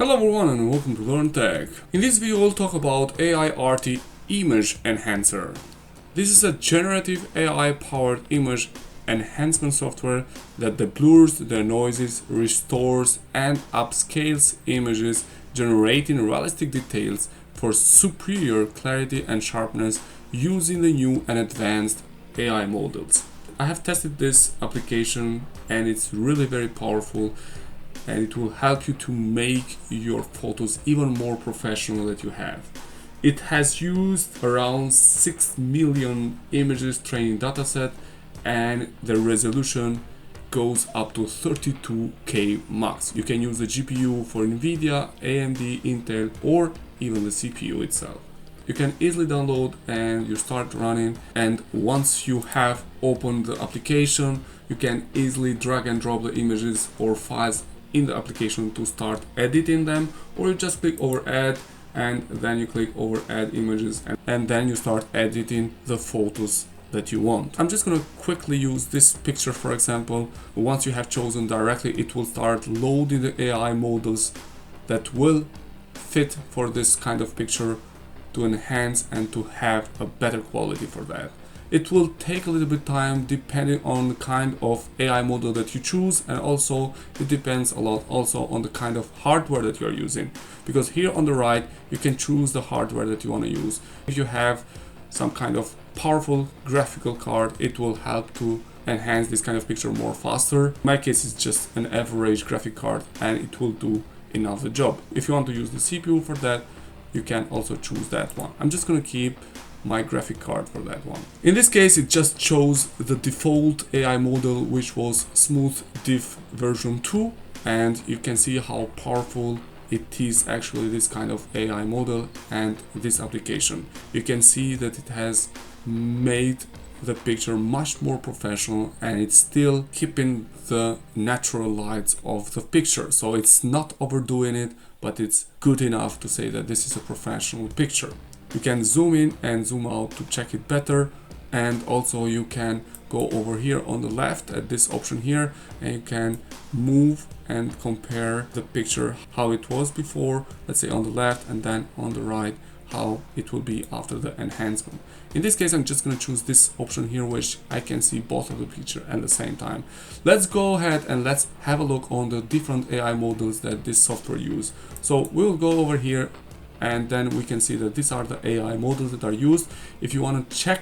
Hello everyone and welcome to Learn Tech. In this video we'll talk about Aiarty Image Enhancer. This is a generative AI-powered image enhancement software that blurs the noises, restores and upscales images, generating realistic details for superior clarity and sharpness using the new and advanced AI models. I have tested this application and it's really very powerful, and it will help you to make your photos even more professional that you have. It has used around 6 million images training dataset, and the resolution goes up to 32K max. You can use the GPU for NVIDIA, AMD, Intel, or even the CPU itself. You can easily download and you start running, and once you have opened the application, you can easily drag and drop the images or files in the application to start editing them, or you just click over add and then you click over add images, and then you start editing the photos that you want. I'm just going to quickly use this picture for example. Once you have chosen directly, it will start loading the AI models that will fit for this kind of picture to enhance and to have a better quality for that. It will take a little bit time depending on the kind of AI model that you choose, and also it depends a lot also on the kind of hardware that you are using, because here on the right you can choose the hardware that you want to use. If you have some kind of powerful graphical card, it will help to enhance this kind of picture more faster. In my case it's just an average graphic card and it will do enough the job. If you want to use the CPU for that, you can also choose that one. I'm just going to keep my graphic card for that one. In this case it just chose the default AI model, which was Smooth Diff version 2, and you can see how powerful it is actually, this kind of AI model and this application. You can see that it has made the picture much more professional, and it's still keeping the natural lights of the picture, so it's not overdoing it, but it's good enough to say that this is a professional picture. You can zoom in and zoom out to check it better, and also you can go over here on the left at this option here and you can move and compare the picture how it was before, let's say on the left, and then on the right how it will be after the enhancement. In this case I'm just going to choose this option here, which I can see both of the picture at the same time. Let's go ahead and let's have a look on the different AI models that this software use. So we'll go over here and then we can see that these are the AI models that are used. If you want to check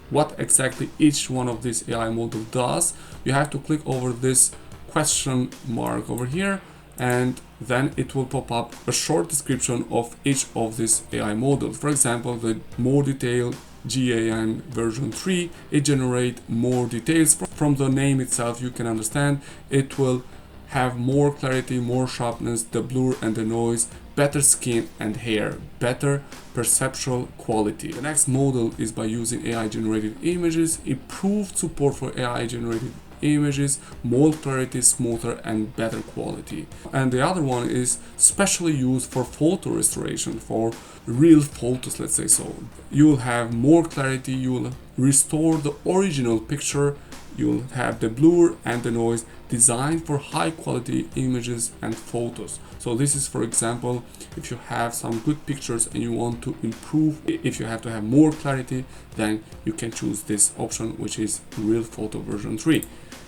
what exactly each one of these AI model does, you have to click over this question mark over here, and then it will pop up a short description of each of these AI models. For example, the more detailed GAN version 3, it generates more details. From the name itself you can understand it will have more clarity, more sharpness, the blur and the noise, better skin and hair, better perceptual quality. The next model is by using AI generated images, improved support for AI generated images, more clarity, smoother and better quality. And the other one is specially used for photo restoration, for real photos, let's say so. You will have more clarity, you will restore the original picture, you'll have the blur and the noise, designed for high quality images and photos. So this is, for example, if you have some good pictures and you want to improve, if you have to have more clarity, then you can choose this option, which is Real Photo version 3.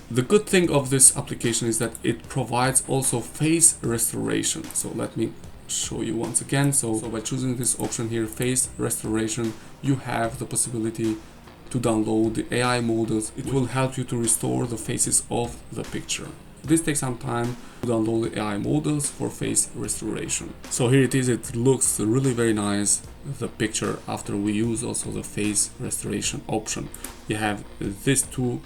The good thing of this application is that it provides also face restoration. So let me show you once again. So by choosing this option here, face restoration, you have the possibility to download the AI models. It will help you to restore the faces of the picture. This takes some time to download the AI models for face restoration. So here it is, it looks really very nice, the picture, after we use also the face restoration option. You have these two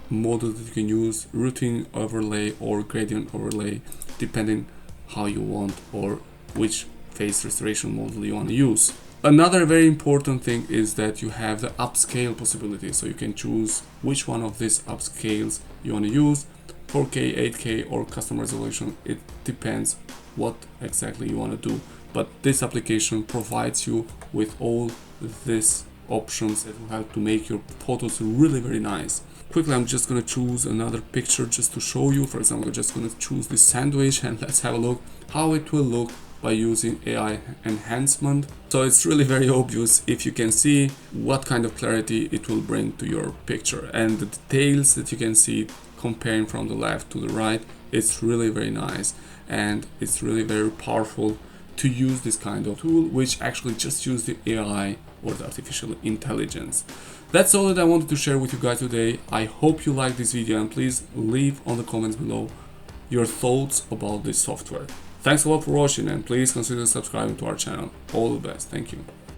models that you can use, routine overlay or gradient overlay, depending how you want or which face restoration model you want to use. Another very important thing is that you have the upscale possibility, so you can choose which one of these upscales you want to use, 4K, 8K or custom resolution. It depends what exactly you want to do, but this application provides you with all these options that will help to make your photos really very nice. quickly, I'm just gonna choose another picture just to show you. For example, I'm just gonna choose this sandwich, and let's have a look how it will look by using AI enhancement. So it's really very obvious if you can see what kind of clarity it will bring to your picture, and the details that you can see comparing from the left to the right. It's really very nice, and it's really very powerful to use this kind of tool, which actually just use the AI or the artificial intelligence. That's all that I wanted to share with you guys today. I hope you liked this video, and please leave on the comments below your thoughts about this software. Thanks a lot for watching, and please consider subscribing to our channel. All the best. Thank you.